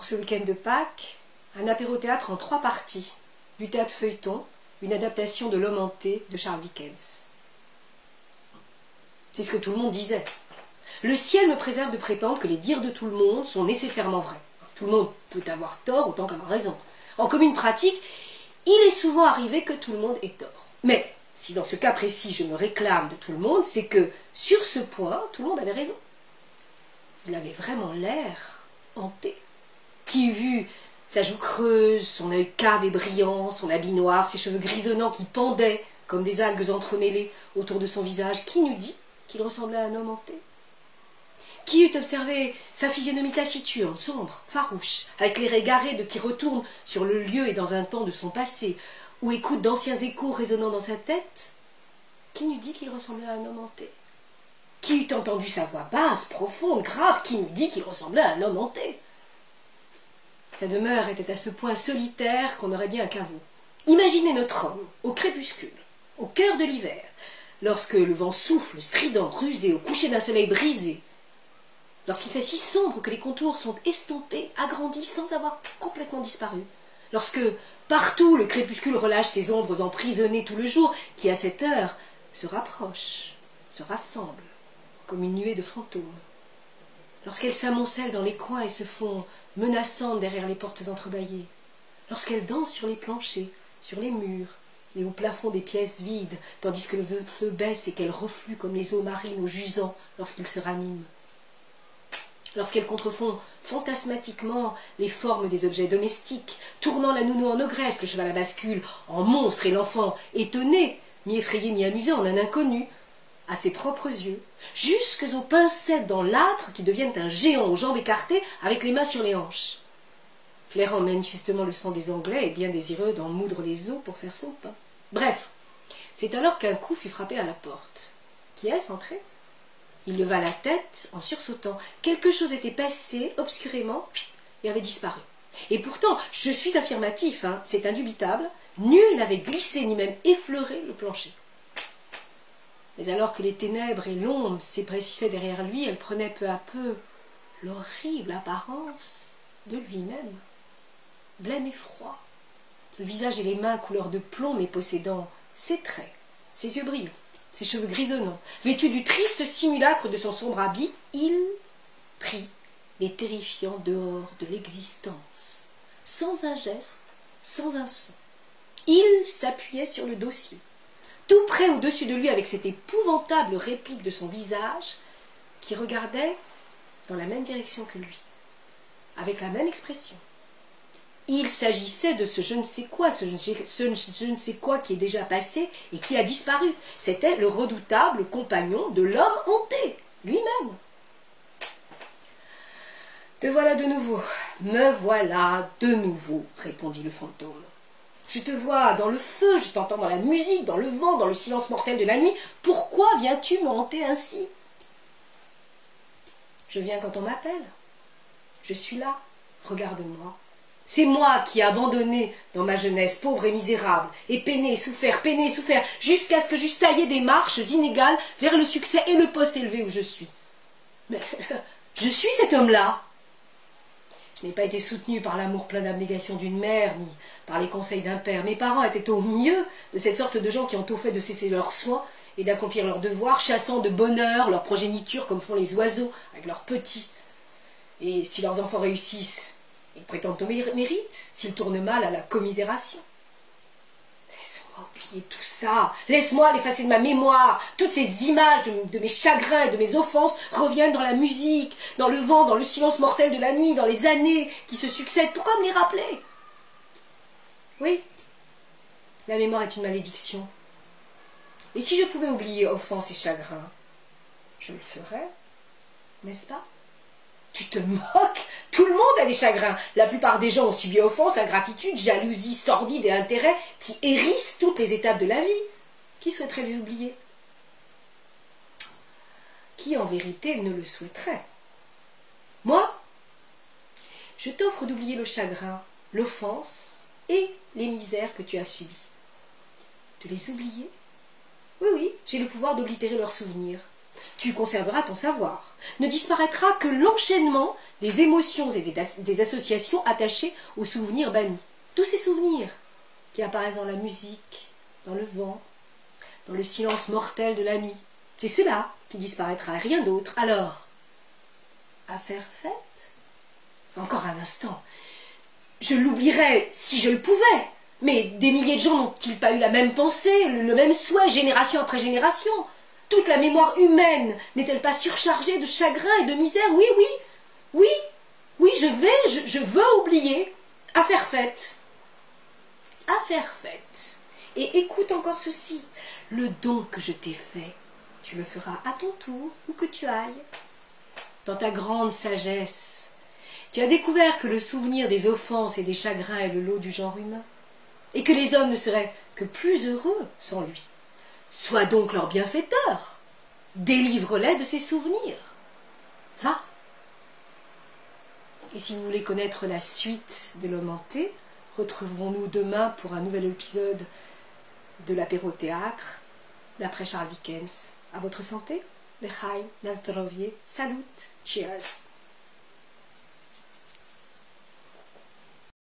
ce week-end de Pâques, un apéro-théâtre en 3 parties, du théâtre feuilleton, une adaptation de L'Homme hanté de Charles Dickens. C'est ce que tout le monde disait. Le ciel me préserve de prétendre que les dires de tout le monde sont nécessairement vrais. Tout le monde peut avoir tort autant qu'avoir raison. En commune pratique, il est souvent arrivé que tout le monde ait tort. Mais si dans ce cas précis je me réclame de tout le monde, c'est que sur ce point, tout le monde avait raison. Il avait vraiment l'air hanté. Qui eût vu sa joue creuse, son œil cave et brillant, son habit noir, ses cheveux grisonnants qui pendaient comme des algues entremêlées autour de son visage, qui n'eût dit qu'il ressemblait à un homme hanté? Qui eût observé sa physionomie taciturne, sombre, farouche, avec les égarés de qui retourne sur le lieu et dans un temps de son passé, ou écoute d'anciens échos résonnant dans sa tête? Qui n'eût dit qu'il ressemblait à un homme hanté? Qui eût entendu sa voix basse, profonde, grave? Qui n'eût dit qu'il ressemblait à un homme hanté? Sa demeure était à ce point solitaire qu'on aurait dit un caveau. Imaginez notre homme, au crépuscule, au cœur de l'hiver, lorsque le vent souffle, strident, rusé, au coucher d'un soleil brisé, lorsqu'il fait si sombre que les contours sont estompés, agrandis, sans avoir complètement disparu, lorsque partout le crépuscule relâche ses ombres emprisonnées tout le jour, qui à cette heure se rapprochent, se rassemblent, comme une nuée de fantômes, lorsqu'elles s'amoncellent dans les coins et se font menaçantes derrière les portes entrebâillées, lorsqu'elles dansent sur les planchers, sur les murs et au plafond des pièces vides, tandis que le feu baisse et qu'elles refluent comme les eaux marines au jusant lorsqu'ils se raniment, lorsqu'elles contrefont fantasmatiquement les formes des objets domestiques, tournant la nounou en ogresse, le cheval à bascule en monstre et l'enfant étonné, mi-effrayé, mi-amusé en un inconnu, à ses propres yeux, jusques aux pincettes dans l'âtre qui deviennent un géant aux jambes écartées avec les mains sur les hanches, flairant manifestement le sang des Anglais et bien désireux d'en moudre les os pour faire son pain. Bref, c'est alors qu'un coup fut frappé à la porte. Qui est-ce entré? Il leva la tête en sursautant. Quelque chose était passé obscurément et avait disparu. Et pourtant, je suis affirmatif, c'est indubitable, nul n'avait glissé ni même effleuré le plancher. Mais alors que les ténèbres et l'ombre s'épaississaient derrière lui, elle prenait peu à peu l'horrible apparence de lui-même. Blême et froid, le visage et les mains couleur de plomb, mais possédant ses traits, ses yeux brillants, ses cheveux grisonnants, vêtu du triste simulacre de son sombre habit, il prit les terrifiants dehors de l'existence, sans un geste, sans un son. Il s'appuyait sur le dossier, tout près au-dessus de lui avec cette épouvantable réplique de son visage qui regardait dans la même direction que lui, avec la même expression. Il s'agissait de ce je ne sais quoi, ce je ne sais quoi qui est déjà passé et qui a disparu. C'était le redoutable compagnon de l'homme hanté, lui-même. Te voilà de nouveau, me voilà de nouveau, répondit le fantôme. Je te vois dans le feu, je t'entends dans la musique, dans le vent, dans le silence mortel de la nuit. Pourquoi viens-tu me hanter ainsi? Je viens quand on m'appelle. Je suis là, regarde-moi. C'est moi qui ai abandonné dans ma jeunesse, pauvre et misérable, et peiné et souffert, jusqu'à ce que j'eusse taillé des marches inégales vers le succès et le poste élevé où je suis. Mais je suis cet homme-là. Je n'ai pas été soutenue par l'amour plein d'abnégation d'une mère, ni par les conseils d'un père. Mes parents étaient au mieux de cette sorte de gens qui ont au fait de cesser leurs soins et d'accomplir leurs devoirs, chassant de bonheur leur progéniture comme font les oiseaux avec leurs petits. Et si leurs enfants réussissent, ils prétendent au mérite, s'ils tournent mal à la commisération. Laisse-moi oublier tout ça, laisse-moi l'effacer de ma mémoire. Toutes ces images de mes chagrins et de mes offenses reviennent dans la musique, dans le vent, dans le silence mortel de la nuit, dans les années qui se succèdent. Pourquoi me les rappeler? Oui, la mémoire est une malédiction. Et si je pouvais oublier offenses et chagrins, je le ferais, n'est-ce pas? Tu te moques? Tout le monde a des chagrins. La plupart des gens ont subi offense, ingratitude, jalousie sordide et intérêt qui hérissent toutes les étapes de la vie. Qui souhaiterait les oublier? Qui en vérité ne le souhaiterait? Moi, je t'offre d'oublier le chagrin, l'offense et les misères que tu as subies. De les oublier? Oui, oui, j'ai le pouvoir d'oblitérer leurs souvenirs. Tu conserveras ton savoir. Ne disparaîtra que l'enchaînement des émotions et des associations attachées aux souvenirs bannis. Tous ces souvenirs qui apparaissent dans la musique, dans le vent, dans le silence mortel de la nuit. C'est cela qui disparaîtra, rien d'autre. Alors, affaire faite? Encore un instant. Je l'oublierais si je le pouvais. Mais des milliers de gens n'ont-ils pas eu la même pensée, le même souhait, génération après génération? Toute la mémoire humaine n'est-elle pas surchargée de chagrin et de misère? Oui, oui, oui, oui, je veux oublier. Affaire faite. Affaire faite. Et écoute encore ceci. Le don que je t'ai fait, tu le feras à ton tour, où que tu ailles. Dans ta grande sagesse, tu as découvert que le souvenir des offenses et des chagrins est le lot du genre humain, et que les hommes ne seraient que plus heureux sans lui. Sois donc leur bienfaiteur. Délivre-les de ces souvenirs. Va. Et si vous voulez connaître la suite de l'homme hanté, retrouvons-nous demain pour un nouvel épisode de l'apéro-théâtre, d'après Charles Dickens. À votre santé, l'Echaim, na zdrowie, salut, cheers.